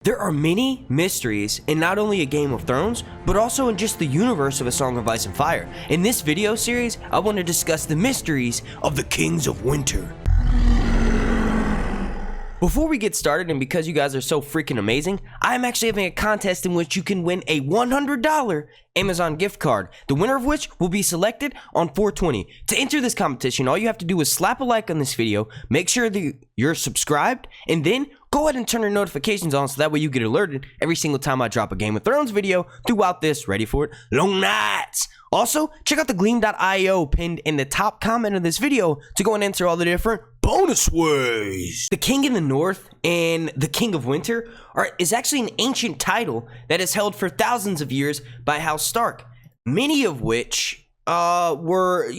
There are many mysteries in not only a Game of Thrones, but also in just the universe of A Song of Ice and Fire. In this video series, I want to discuss the mysteries of the Kings of Winter. Before we get started, and because you guys are so freaking amazing, I'm actually having a contest in which you can win a $100 Amazon gift card, the winner of which will be selected on 4/20. To enter this competition, all you have to do is slap a like on this video, make sure that you're subscribed, and then go ahead and turn your notifications on so that way you get alerted every single time I drop a Game of Thrones video throughout this, ready for it, long nights. Also, check out the gleam.io pinned in the top comment of this video to go and enter all the different bonus ways. The King in the North and the King of Winter is actually an ancient title that is held for thousands of years by House Stark, many of which were,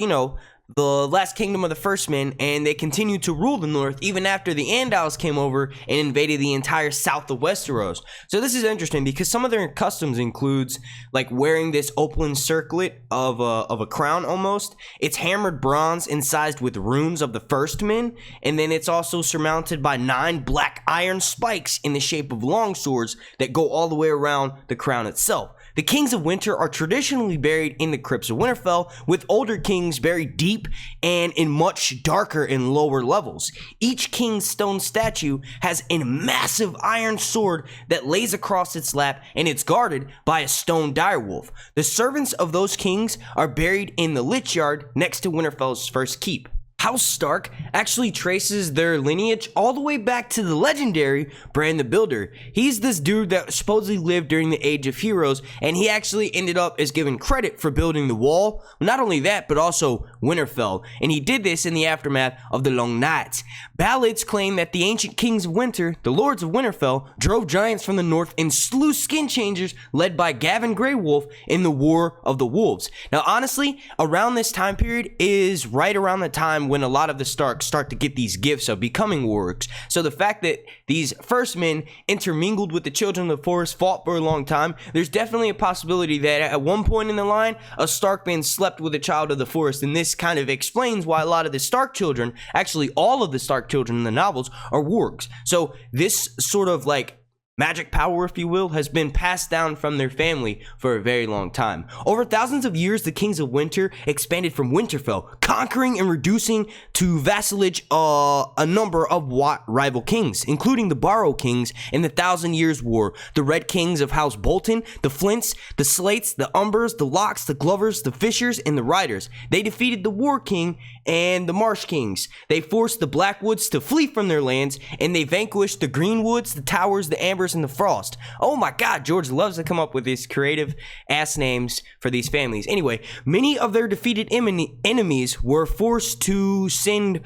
the last kingdom of the First Men, and they continued to rule the North even after the Andals came over and invaded the entire south of Westeros. So this is interesting because some of their customs includes like wearing this opaline circlet of a crown almost. It's hammered bronze incised with runes of the First Men, and then it's also surmounted by 9 black iron spikes in the shape of long swords that go all the way around the crown itself. The Kings of Winter are traditionally buried in the crypts of Winterfell, with older kings buried deep and in much darker and lower levels. Each king's stone statue has a massive iron sword that lays across its lap, and it's guarded by a stone direwolf. The servants of those kings are buried in the Lich Yard next to Winterfell's first keep. House Stark actually traces their lineage all the way back to the legendary Bran the Builder. He's this dude that supposedly lived during the Age of Heroes, and he actually ended up as given credit for building the wall. Not only that, but also Winterfell, and he did this in the aftermath of the Long Nights. Ballads claim that the ancient kings of winter, the lords of Winterfell, drove giants from the north and slew skin changers led by Gavin Grey Wolf in the War of the Wolves. Now honestly, around this time period is right around the time when a lot of the Starks start to get these gifts of becoming wargs. So the fact that these first men intermingled with the children of the forest, fought for a long time, there's definitely a possibility that at one point in the line, a Stark man slept with a child of the forest, and this kind of explains why a lot of the Stark children, actually all of the Stark children in the novels, are wargs. So this sort of like magic power, if you will, has been passed down from their family for a very long time. Over thousands of years, the Kings of Winter expanded from Winterfell, conquering and reducing to vassalage a number of rival kings, including the Barrow Kings in the Thousand Years' War, the Red Kings of House Bolton, the Flints, the Slates, the Umbers, the Locks, the Glovers, the Fishers, and the Riders. They defeated the War King and the Marsh Kings. They forced the Blackwoods to flee from their lands, and they vanquished the Greenwoods, the Towers, the Ambers, and the Frost. Oh my god, George loves to come up with these creative ass names for these families. Anyway, many of their defeated enemies were forced to send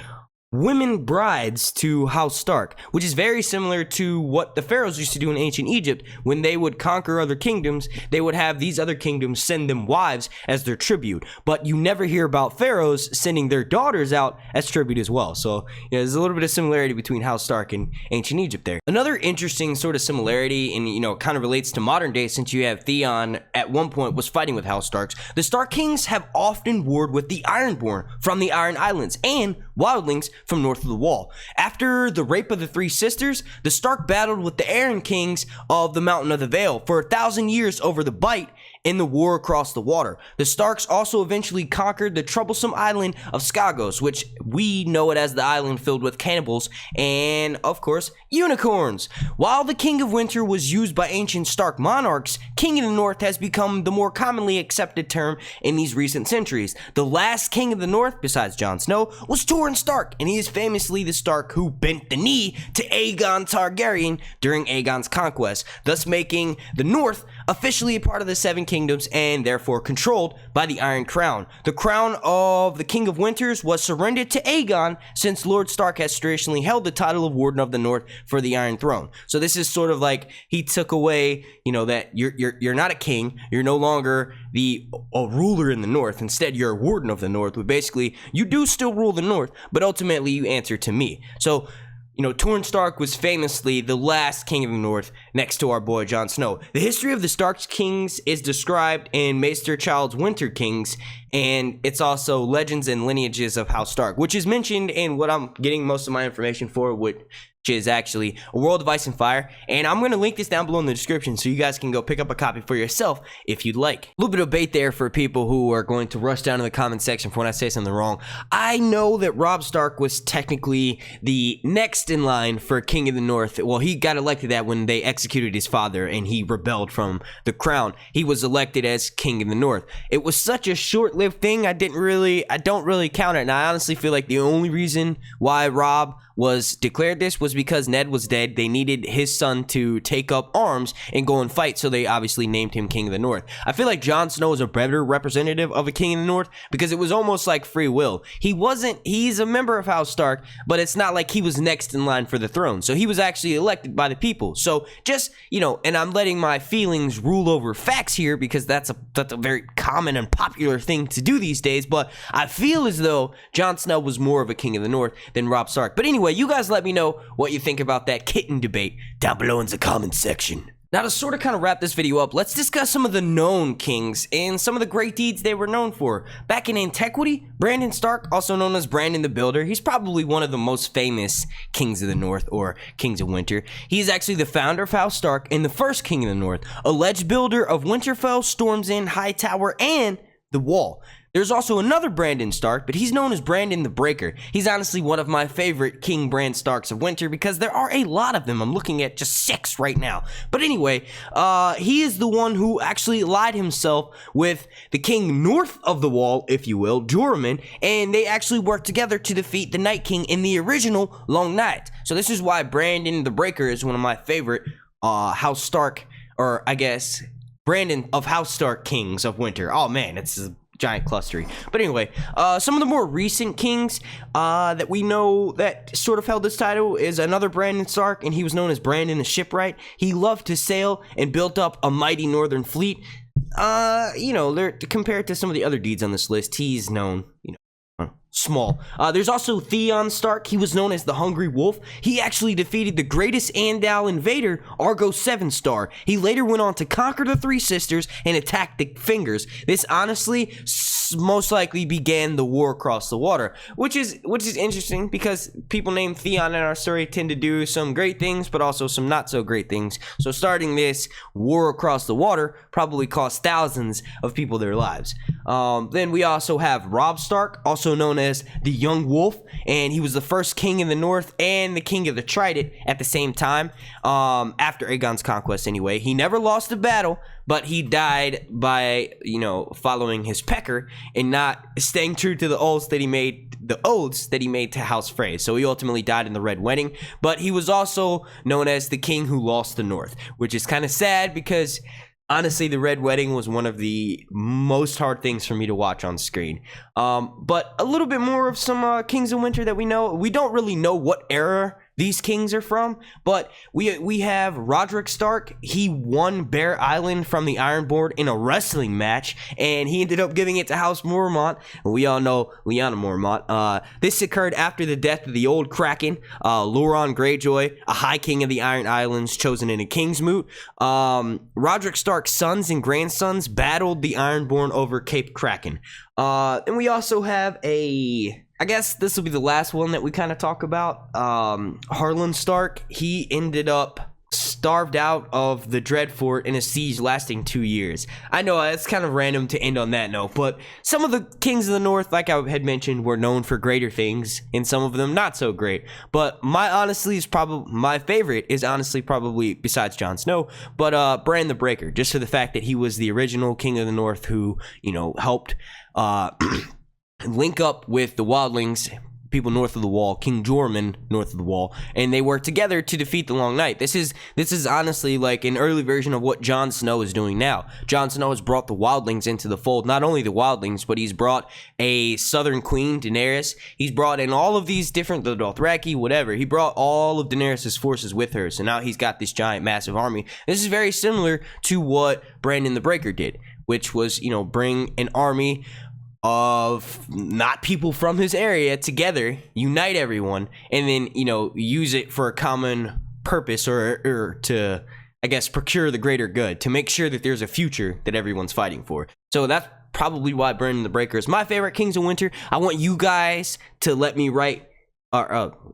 women brides to House Stark, which is very similar to what the pharaohs used to do in ancient Egypt. When they would conquer other kingdoms, they would have these other kingdoms send them wives as their tribute. But you never hear about pharaohs sending their daughters out as tribute as well. So there's a little bit of similarity between House Stark and ancient Egypt there. Another interesting sort of similarity, and kind of relates to modern day, since you have Theon at one point was fighting with House Starks. The Stark Kings have often warred with the Ironborn from the Iron Islands and wildlings from north of the Wall. After the rape of the 3 sisters, the Stark battled with the Iron Kings of the Mountain of the Vale for 1,000 years over the Bight in the war across the water. The Starks also eventually conquered the troublesome island of Skagos, which we know it as the island filled with cannibals and, of course, unicorns. While the King of Winter was used by ancient Stark monarchs, King of the North has become the more commonly accepted term in these recent centuries. The last King of the North, besides Jon Snow, was Torrhen Stark, and he is famously the Stark who bent the knee to Aegon Targaryen during Aegon's conquest, thus making the North officially a part of the Seven Kingdoms and therefore controlled by the Iron Crown. The crown of the King of Winters was surrendered to Aegon, since Lord Stark has traditionally held the title of Warden of the North for the Iron Throne. So this is sort of like he took away, that you're not a king, you're no longer a ruler in the North. Instead, you're a Warden of the North, but basically you do still rule the North, but ultimately you answer to me. So Torrhen Stark was famously the last king of the North next to our boy Jon Snow. The history of the Stark kings is described in Maester Child's Winter Kings, and it's also Legends and Lineages of House Stark, which is mentioned in what I'm getting most of my information for, which is actually A World of Ice and Fire, and I'm going to link this down below in the description so you guys can go pick up a copy for yourself if you'd like. A little bit of bait there for people who are going to rush down to the comment section for when I say something wrong. I know that Robb Stark was technically the next in line for King of the North. Well, he got elected that when they executed his father and he rebelled from the crown. He was elected as King of the North. It was such a short-lived thing, I don't really count it, and I honestly feel like the only reason why Robb was declared this was because Ned was dead. They needed his son to take up arms and go and fight, so they obviously named him King of the North. I feel like Jon Snow is a better representative of a King of the North because it was almost like free will. He's a member of House Stark, but it's not like he was next in line for the throne. So he was actually elected by the people. So just, and I'm letting my feelings rule over facts here because that's a very common and popular thing to do these days, but I feel as though Jon Snow was more of a King of the North than Robb Stark. But anyway, you guys let me know what you think about that kitten debate down below in the comment section. Now, to sort of kind of wrap this video up, let's discuss some of the known kings and some of the great deeds they were known for. Back in antiquity, Brandon Stark, also known as Brandon the Builder, he's probably one of the most famous kings of the North, or kings of Winter. He is actually the founder of House Stark and the first king of the North, alleged builder of Winterfell, Storm's End, Hightower, and the Wall. There's also another Brandon Stark, but he's known as Brandon the Breaker. He's honestly one of my favorite King Bran Starks of Winter because there are a lot of them. I'm looking at just 6 right now. But anyway, he is the one who actually allied himself with the king north of the Wall, if you will, Qyburn, and they actually worked together to defeat the Night King in the original Long Night. So this is why Brandon the Breaker is one of my favorite House Stark, or I guess Brandon of House Stark kings of Winter. Oh man, it's a giant clustery. But anyway, some of the more recent kings that we know that sort of held this title is another Brandon Stark, and he was known as Brandon the Shipwright. He loved to sail and built up a mighty northern fleet. They're compared to some of the other deeds on this list, he's known, small. There's also Theon Stark. He was known as the Hungry Wolf. He actually defeated the greatest Andal invader, Argo 7-Star. He later went on to conquer the Three Sisters and attack the Fingers. This honestly most likely began the war across the water, which is interesting because people named Theon in our story tend to do some great things, but also some not so great things. So starting this war across the water probably cost thousands of people their lives. Then we also have Robb Stark, also known as the Young Wolf, and he was the first king in the North and the king of the Trident at the same time, after Aegon's conquest anyway. He never lost a battle, but he died by, following his pecker and not staying true to the oaths that he made to House Frey. So he ultimately died in the Red Wedding, but he was also known as the king who lost the North, which is kind of sad because honestly, the Red Wedding was one of the most hard things for me to watch on screen. But a little bit more of some Kings of Winter that we know. We don't really know what era these kings are from, but we have Roderick Stark. He won Bear Island from the Ironborn in a wrestling match, and he ended up giving it to House Mormont. We all know Lyanna Mormont. This occurred after the death of the old Kraken, Loron Greyjoy, a High King of the Iron Islands, chosen in a King's Moot. Roderick Stark's sons and grandsons battled the Ironborn over Cape Kraken. And we also have I guess this will be the last one that we kind of talk about. Harlan Stark, he ended up starved out of the Dreadfort in a siege lasting 2 years. I know it's kind of random to end on that note, but some of the kings of the North, like I had mentioned, were known for greater things, and some of them not so great. But my favorite is honestly probably, besides Jon Snow, but Bran the Breaker, just for the fact that he was the original king of the North who, helped link up with the wildlings, people north of the Wall, King Qyburn north of the Wall, and they worked together to defeat the Long Night. This is honestly like an early version of what Jon Snow is doing now. Jon Snow has brought the wildlings into the fold. Not only the wildlings, but he's brought a Southern Queen, Daenerys. He's brought in all of these different, the Dothraki, whatever. He brought all of Daenerys' forces with her, so now he's got this giant, massive army. This is very similar to what Brandon the Breaker did, which was, bring an army of not people from his area together, unite everyone, and then, use it for a common purpose or to, I guess, procure the greater good, to make sure that there's a future that everyone's fighting for. So that's probably why Brandon the Breaker is my favorite Kings of Winter. I want you guys to let me write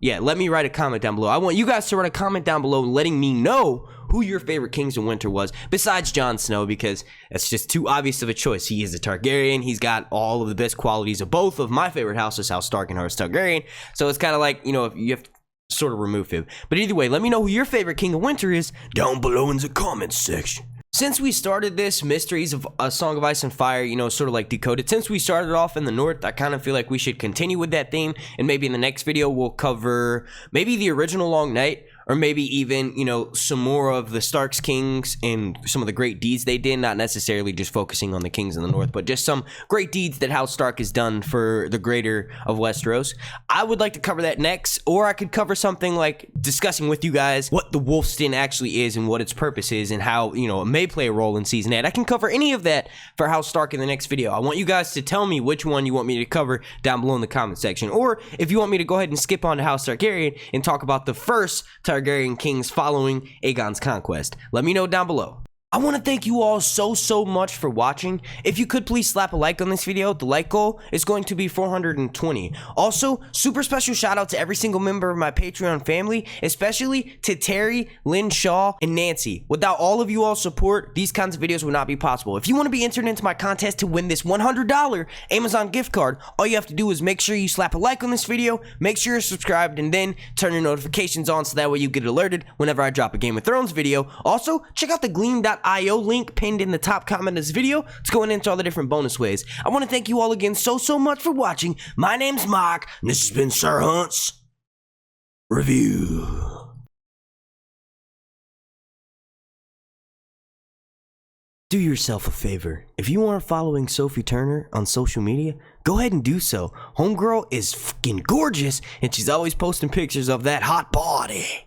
Yeah, let me write a comment down below. I want you guys to write a comment down below letting me know who your favorite Kings of Winter was, besides Jon Snow, because that's just too obvious of a choice. He is a Targaryen. He's got all of the best qualities of both of my favorite houses, House Stark and House Targaryen. So it's kind of like, you know, if you have to sort of remove him. But either way, let me know who your favorite King of Winter is down below in the comments section. Since we started this Mysteries of A Song of Ice and Fire, you know, sort of like Decoded, since we started off in the north, I kind of feel like we should continue with that theme, and maybe in the next video we'll cover maybe the original Long Night, or maybe even, you know, some more of the Stark's kings and some of the great deeds they did, not necessarily just focusing on the kings in the north, but just some great deeds that House Stark has done for the greater of Westeros. I would like to cover that next, or I could cover something like discussing with you guys what the Wolf's Den actually is and what its purpose is and how, you know, it may play a role in Season 8. I can cover any of that for House Stark in the next video. I want you guys to tell me which one you want me to cover down below in the comment section, or if you want me to go ahead and skip on to House Targaryen and talk about the first Targaryen kings following Aegon's conquest. Let me know down below. I want to thank you all so much for watching. If you could please slap a like on this video. The like goal is going to be 420. Also, super special shout out to every single member of my Patreon family, especially to Terry, Lynn Shaw, and Nancy. Without all of you all support, these kinds of videos would not be possible. If you want to be entered into my contest to win this $100 Amazon gift card, all you have to do is make sure you slap a like on this video, make sure you're subscribed, and then turn your notifications on so that way you get alerted whenever I drop a Game of Thrones video. Also, check out the Gleam.io link pinned in the top comment of this video. It's going into all the different bonus ways. I want to thank you all again so much for watching. My name's Mark, and this has been Sir Hunt's Review. Do yourself a favor. If you aren't following Sophie Turner on social media, go ahead and do so. Homegirl is fucking gorgeous, and she's always posting pictures of that hot body.